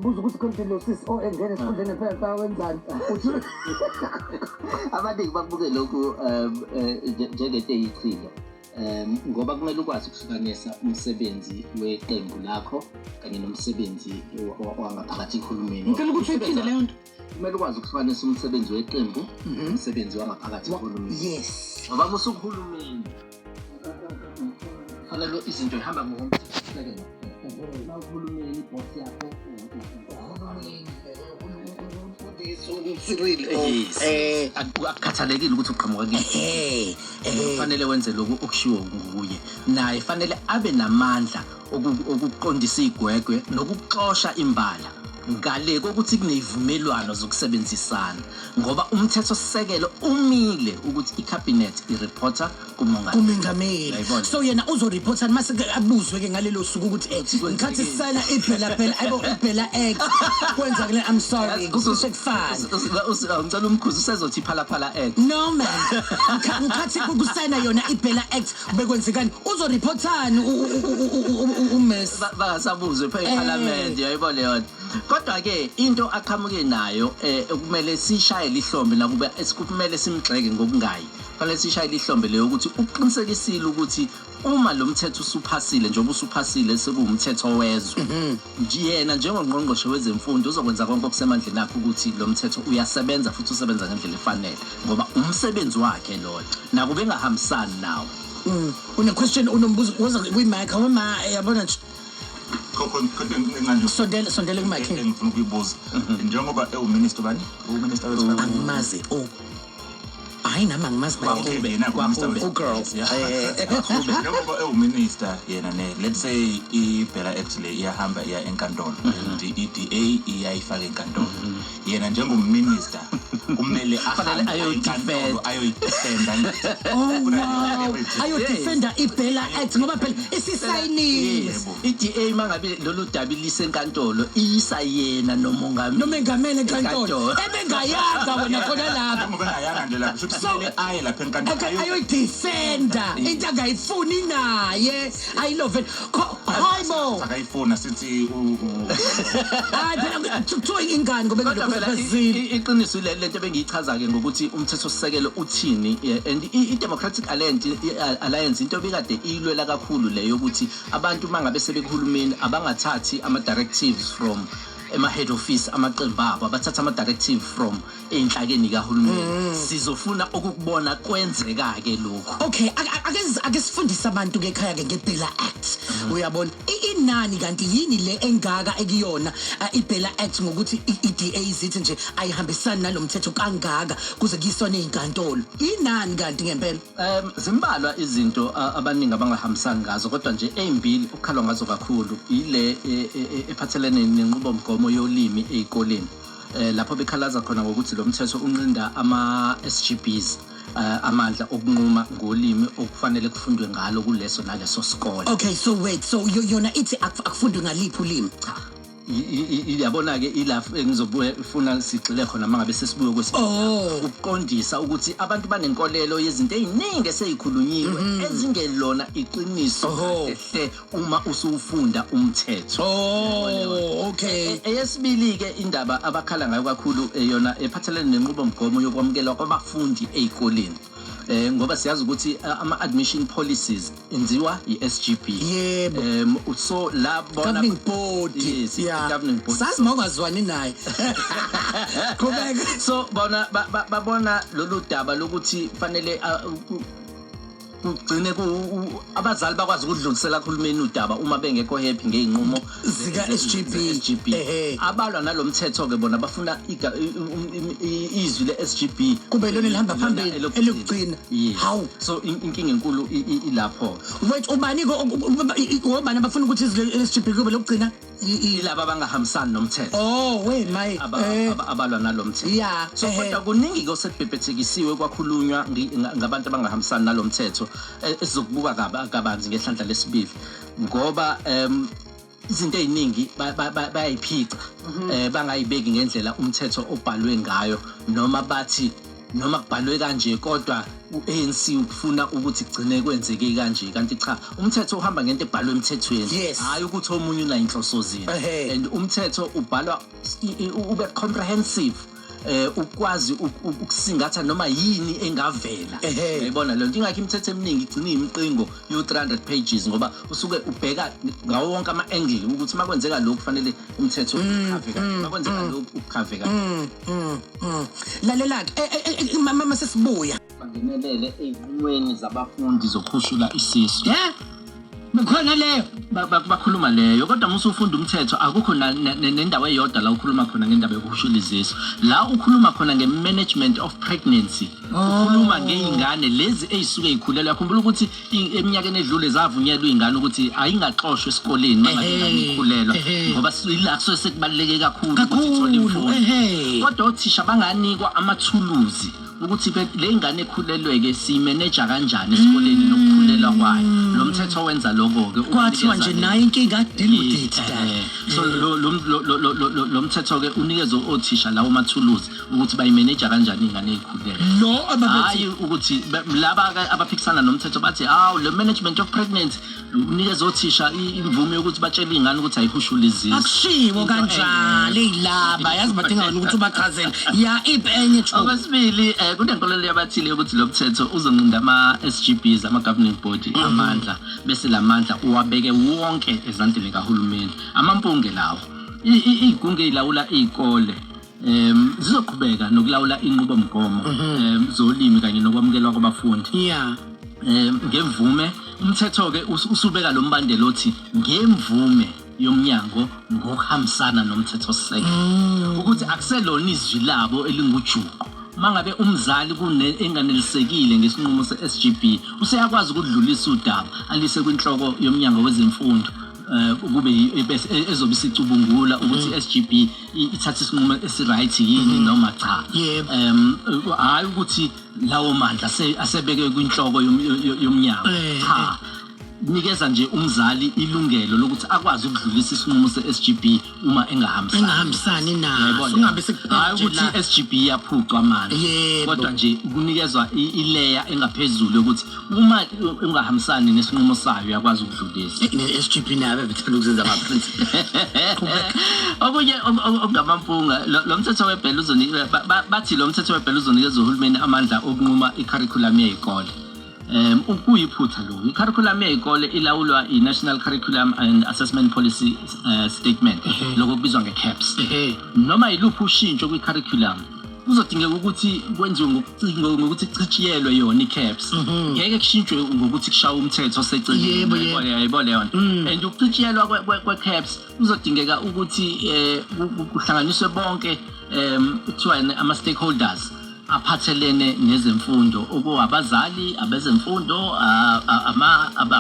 buza ukuthi konke sis engene esifundeni phela wenzani abaningi bakubuke lokhu njengento eyichilo ngoba kumele ukwazi ukuhlukanisa umsebenzi weqembu lakho kanye nomsebenzi wangaphakathi ekhulumeni. Ngicela ukuthi uyiphinde leyo nto. Kumele ukwazi ukuhlukanisa umsebenzi weqembu umsebenzi wangaphakathi ekhulumeni. Yes. Ngoba musukhulumeni fanele izinto ihamba ngokomthetho. Uhulumeni iboss yakho akukhathalekile ukuthi uqhamuka kini fanele wenze lokhu okushiwo nguye naye fanele abe namandla okuqondisa igwegwe nokuxosha imbala ngale kokuthi kunezivumelwano zokusebenzisana ngoba umthetho sisekelo umile ukuthi icabinet ireporter kumongameli so yena uzoreporta mase abuzwe ke ngalelo suku ukuthi ngikhathi sisana iphela ayibo iphela act kwenza kule I'm sorry kusekufana ngicela umkhuzi usezothi phala act no man ngikhathi kusana yona iphela act bekwenzekani uzoreportani uMess bangasabuzwe phe eParliament yayibona yona kodwa ke into aqhamuke nayo kumele sishaye lihlombe nakube esikumele simgxeke ngobungayi fanele sishaye lihlombe leyo ukuthi uqinisekisile ukuthi uma lo mthetho usuphasile njengoba usuphasile sekuwumthetho wezwe yena njengongqongqoshe wezemfundo uzokwenza konke okusemandleni akhe ukuthi lo mthetho uyasebenza futhi usebenza ngendlela efanele ngoba umsebenzi wakhe lo nakube engahambisani nawo une question unombuzo woza kwi-mic awema yabona nje sondela ku-mic ngifuna ukuyibuza njengoba ewuminister bani uminister wesifazane angimazi hayi nami angimazi girls njengoba ewuminister yena let's say iphela act le iyahamba iya enkantolo and i-DA iyayifaka enkantolo yena njengominister kumele ahambe ayoyidefenda ayodefenda iphela act ngoba phela isisayinile i-DA mangabe lolu dabi lisenkantolo isayena nomongameli enkantolo ebengayanga wena khona lapha ngobengayanga nje lapho kumele aye lapha enkantolo ayoyidefenda into angayifuni naye I love it hayibo akayifuna sithi hayi phela kuthiwa ingane ngoba ngokuzizile iqiniso lento bengiyichaza ke ngokuthi umthetho sisekelo uthini and i-Democratic Alliance into bekade ilwela kakhulu leyo ukuthi abantu mangabe sebekuhulumeni abangathathi ama directives from ema-head office amaqembu abo abathatha ama-directive from ey'nhlakeni kahulumeni sizofuna ukukubona kwenzeka-ke lokhu okay ake sifundise abantu-ke ekhaya-ke nge-Bela Act uyabona inani kanti yini le engaka ekuyona i-Bela Act ngokuthi i-DA zithi nje ayihambisani nalo mthetho kangaka kuze kuyisona ey'nkantolo inani kanti ngempela zimbalwa izinto abaningi abangahambisani ngazo kodwa nje ey'mbili ukukhalwa ngazo kakhulu ile ephathelene nenqubomgomo yolimi ey'koleni lapho bekhalaza khona ngokuthi lo mthetho unqinda ama-SGBs amandla okunquma ngolimi okufanele kufundwe ngalo kuleso naleso sikole. Okay, so wait, so yona ithi akufundwe ngaliphi ulimi? Yabona ke ilapho engizobufuna sigxile khona mangabe sesibuye kwesibili ukuqondisa ukuthi abantu banenkolelo yezinto eziningi eseyikhulunyiwe ezingelona iqiniso kahle uma usufunda umthetho. Okay. Eyesibili ke indaba abakhala ngayo kakhulu yona ephathelene nenqubomgomo yokwamukelwa kwabafundi ezikoleni. Ngoba siyazi ukuthi ama-admission policies enziwa yi-SGB so la bona governing board governing board sazi mawungazwani naye so bona babona lolu daba lokuthi fanele ugcine abazali bakwazi ukudlulisela kuhulumeni udaba uma bengekho happy ngeinqumo zika SGB abalwa nalomthetho ke bona bafuna izwi le SGB kube lona lihamba phambili elokugcina how so inkinga enkulu ilapho wait ubani ngobani abafuna ukuthi izwi le SGB kube lokugcina ilaba abangahambisani nomthetho my abalwa nalomthetho so kodwa kuningi ke osekubhebhethekisiwe kwakhulunywa ngabantu abangahambisani nalomthetho esizokubuka kabanzi ngehlandla lesibili ngoba izinto eziningi bayayiphica bangayibeki ngendlela umthetho obhalwe ngayo noma bathi noma kubhalwe kanje kodwa ANC ukufuna ukuthi igcine kwenzeke kanje kanti cha umthetho uhamba ngento ebhalwe emthethweni Yes. hayi ukuthi omunye una inhloso zini and umthetho ubhalwa ube comprehensive ukwazi ukusingatha noma yini engavela uyayibona le nto ingakho imithetho eminingi igcina imiqingo yo 300 pages ngoba usuke ubheka ngawo wonke ama angle ukuthi makwenzeka lokho kufanele umthetho ukhave kanjani makwenzeka lokho ukhave kanjani lalela mama sesibuya bangenelele ezinqweni zabafundi zokhushula isisu Bukhona leyo bakhuluma leyo kodwa musu ufunda umthetho akukho nendawo eyodwa la ukhuluma khona ngendaba yokushula izisu la ukhuluma khona ngemanagement of pregnancy ukhuluma ngeingane lezi ezisuke ikhulelwa yakhumbula ukuthi eminyakeni edlule zavunyelwa ingane ukuthi ayingaxoshwe esikoleni mangabe ikhulelwa ngoba ila sekubaleke kakhulu ukuthi ithole imfundo kodwa othisha banganikwa amathuluzi ukuthi le ingane ekhulelweke siyimanage kanjani esikoleni nokukhulelwa kwayo lo mthetho wenza lokho ke kwathiwa nje nayo inkinga deal with it so lo mthetho ke unikeza othisha lawo mathuluzi ukuthi bayimanage kanjani ingane ekhulelwe lo hayi ukuthi laba abaphikisana nomthetho bathi le management of pregnancy unikeza othisha imvume yokuthi batshele ingane ukuthi ayihushule izisu akushiwo kanjalo eyilaba yazi badinga ukuthi ubachazele ya ipenye okwesibili kunenkolelo yabathile ukuthi lo mthetho uzonqinda ama-SGBs ama-governing body amandla bese lamandla uwabeke wonke ezandleni kahulumeni amampunge lawo igunge ilawula izikole zizoqhubeka nokulawula inqubomgomo zolimi kanye nokwamukelwa kwabafundi ngemvume umthetho ke usubeka lo mbandela othi ngemvume yomnyango ngokuhambisana nomthetho sisekelo ukuthi akuselona izwi labo elingujuqu mangabe umzali enganelisekile ngesinqumo se-SGB useyakwazi ukudlulisa udaba alise kwinhloko yomnyango wezemfundo kube ezobe isicubungula ukuthi iSGB ithatha isinqumo esiright yini noma cha hayi ukuthi lawo mandla asebeke kwinhloko yomnyango cha nikeza nje umzali ilungelo lokuthi akwazi ukudlulisa isinqumo se-SGB uma engahambisani naso ungabe hayi ukuthi iSGB yaphucwa manje kodwa nje kunikezwa ileya engaphezulu yokuthi uma ungahambisani nesinqumo sayo yakwazi ukudlulisa iSGB nabe bethanda ukuzenza ama-principle okunye okungamampunga lo mthetho webhela bathi lo mthetho webhela uzonikeza uhulumeni amandla okunquma i-curriculum yezikole ukuyiphutha lo i-curriculum yezikole ilawulwa i-National Curriculum and Assessment Policy Statement lokho kubizwa nge-CAPS noma yiluphi ushintsho kwi-curriculum kuzodingeka ukuthi kwenziwe ngokuthi kuchitshiyelwe yona i-CAPS ngeke kushintshwe ngokuthi kushawe umthetho oseceleni yayibona yona and ukuchitshiyelwa kwe-CAPS kuzodingeka ukuthi kuhlanganiswe bonke kuthiwa ama-stakeholders aphathelene nezemfundo okuwabazali abezemfundo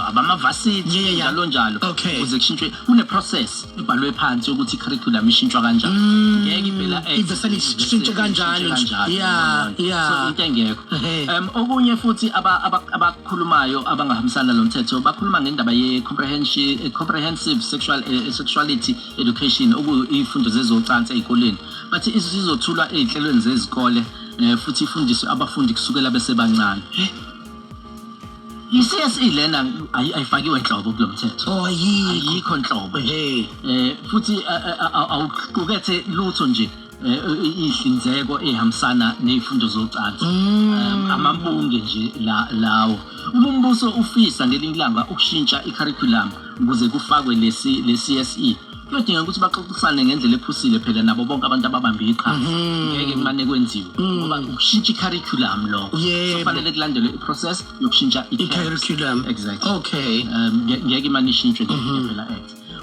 abamavasithi njalo njalo ukuze kushintshwe kune process ebhalwe phansi ukuthi curriculum ishintshwa kanjani ngeke iphela ishintshwe kanjalo so into engekho okunye futhi abakhulumayo abangahambisana lo mthetho bakhuluma ngendaba ye-comprehensive sexuality education okuyifundo zezocansi ezikoleni bathi isizothulwa ezinhlelweni zezikole futhi ifundiswe abafundi kusukela besebancane i-CSE lena ayifakiwe enhlobo kulo mthetho ayikho enhlobo futhi awuqukethe lutho nje ihlinzeko ehambisana nezifundo zocansi amampunge nje lawo umbuso ufisa ngelinye ilanga ukushintsha i-curriculum ukuze kufakwe le CSE kuyodinga ukuthi baxoxisane ngendlela ephusile phela nabo bonke abantu ababambe iqhaza ngeke kumane kwenziwe ngoba ukushintsha i-curriculum lokho kufanele kulandelwe i-process yokushintsha i-curriculum exactly ngeke imane ishintshwe phela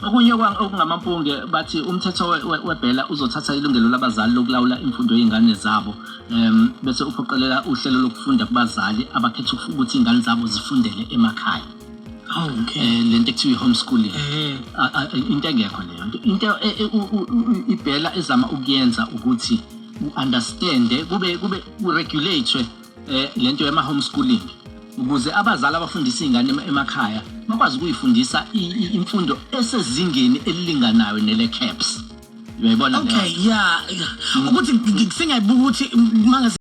okunye okungamampunge bathi umthetho webhela uzothatha ilungelo labazali lokulawula imfundo yezingane zabo bese uphoqelela uhlelo lokufunda kubazali abakhetha ukuthi izingane zabo zifundele emakhaya lento ekuthiwa homeschooling into engekho leyo into ibhela ezama ukuyenza ukuthi uunderstande kube regulate lento yema homeschooling ukuze abazali abafundisa izingane emakhaya bakwazi ukuyifundisa imfundo esezingeni elilinganayo nele CAPS uyayibona ukuthi singayibuka ukuthi